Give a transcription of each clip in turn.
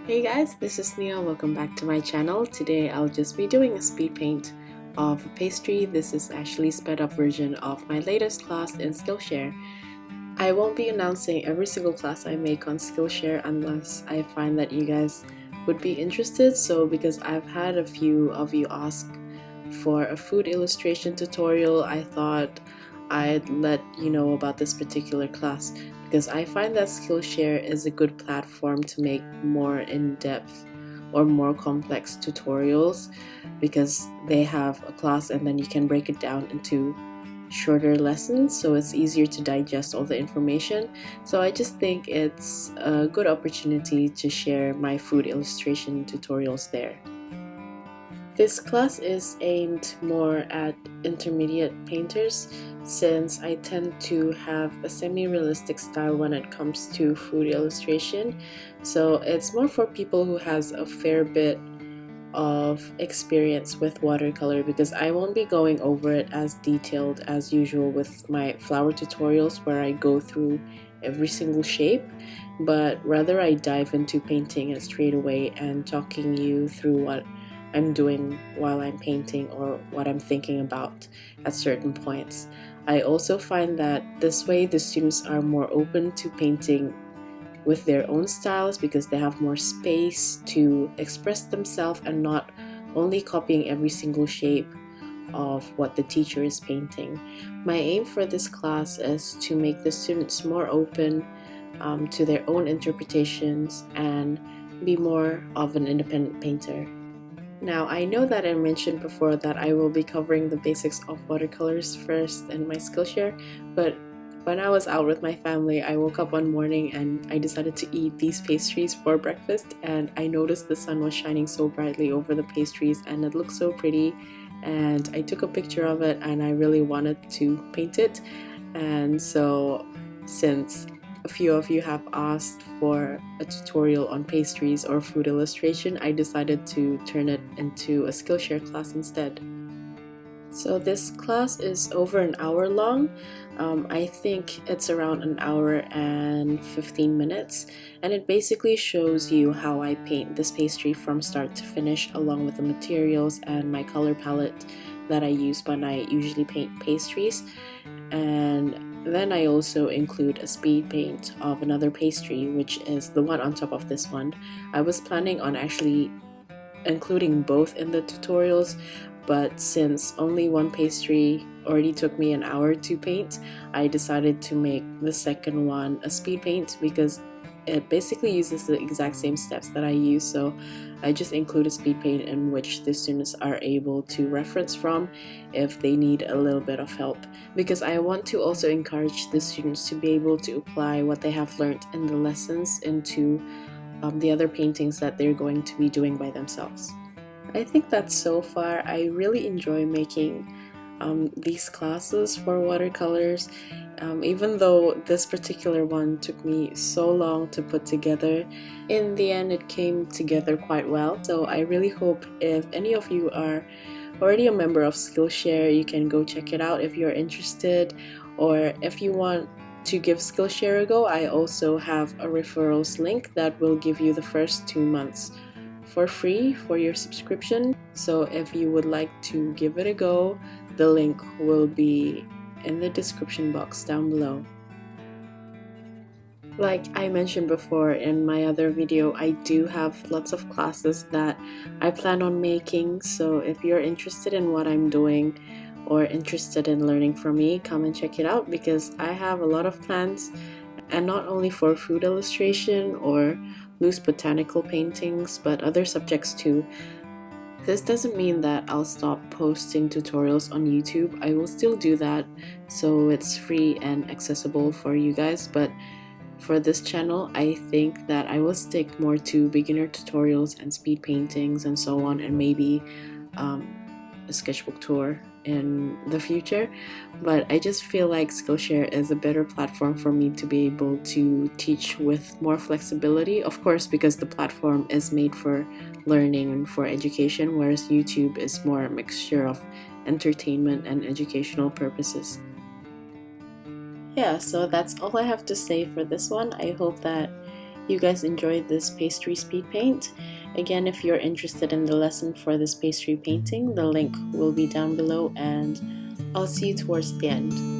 Hey guys, this is Nia. Welcome back to my channel. Today I'll just be doing a speed paint of Pastry. This is actually a sped up version of my latest class in Skillshare. I won't be announcing every single class I make on Skillshare unless I find that you guys would be interested. So because I've had a few of you ask for a food illustration tutorial, I thought I'd let you know about this particular class because I find that Skillshare is a good platform to make more in-depth or more complex tutorials because they have a class and then you can break it down into shorter lessons, so it's easier to digest all the information. So I just think it's a good opportunity to share my food illustration tutorials there. This class is aimed more at intermediate painters since I tend to have a semi-realistic style when it comes to food illustration. So it's more for people who has a fair bit of experience with watercolor because I won't be going over it as detailed as usual with my flower tutorials where I go through every single shape, but rather I dive into painting it straight away and talking you through what I'm doing while I'm painting or what I'm thinking about at certain points. I also find that this way the students are more open to painting with their own styles because they have more space to express themselves and not only copying every single shape of what the teacher is painting. My aim for this class is to make the students more open to their own interpretations and be more of an independent painter. Now, I know that I mentioned before that I will be covering the basics of watercolors first in my Skillshare, but when I was out with my family, I woke up one morning and I decided to eat these pastries for breakfast, and I noticed the sun was shining so brightly over the pastries and it looked so pretty, and I took a picture of it and I really wanted to paint it. And so since a few of you have asked for a tutorial on pastries or food illustration, I decided to turn it into a Skillshare class instead. So this class is over an hour long. I think it's around an hour and 15 minutes, and it basically shows you how I paint this pastry from start to finish along with the materials and my color palette that I use when I usually paint pastries. And then I also include a speed paint of another pastry, which is the one on top of this one. I was planning on actually including both in the tutorials, but since only one pastry already took me an hour to paint, I decided to make the second one a speed paint because it basically uses the exact same steps that I use. So I just include a speed paint in which the students are able to reference from if they need a little bit of help, because I want to also encourage the students to be able to apply what they have learned in the lessons into the other paintings that they're going to be doing by themselves. I think that so far I really enjoy making these classes for watercolors. Even though this particular one took me so long to put together, in the end it came together quite well. So I really hope if any of you are already a member of Skillshare, you can go check it out if you're interested, or if you want to give Skillshare a go, I also have a referrals link that will give you the first 2 months for free for your subscription. So if you would like to give it a go, the link will be in the description box down below. Like I mentioned before in my other video, I do have lots of classes that I plan on making, so if you're interested in what I'm doing or interested in learning from me, come and check it out because I have a lot of plans, and not only for food illustration or loose botanical paintings, but other subjects too. This doesn't mean that I'll stop posting tutorials on YouTube. I will still do that, so it's free and accessible for you guys, but for this channel, I think that I will stick more to beginner tutorials and speed paintings and so on, and maybe a sketchbook tour in the future. But I just feel like Skillshare is a better platform for me to be able to teach with more flexibility, of course, because the platform is made for learning and for education, whereas YouTube is more a mixture of entertainment and educational purposes. Yeah, so that's all I have to say for this one. I hope that you guys enjoyed this pastry speed paint. Again, if you're interested in the lesson for this pastry painting, the link will be down below, and I'll see you towards the end.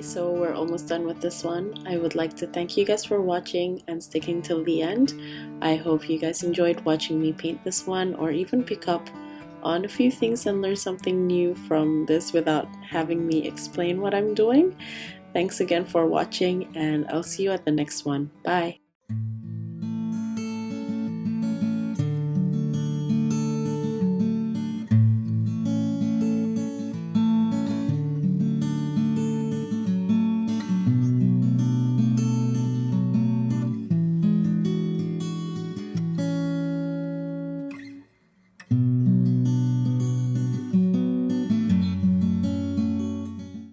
so we're almost done with this one. I would like to thank you guys for watching and sticking till the end. I hope you guys enjoyed watching me paint this one, or even pick up on a few things and learn something new from this without having me explain what I'm doing. Thanks again for watching, and I'll see you at the next one. Bye!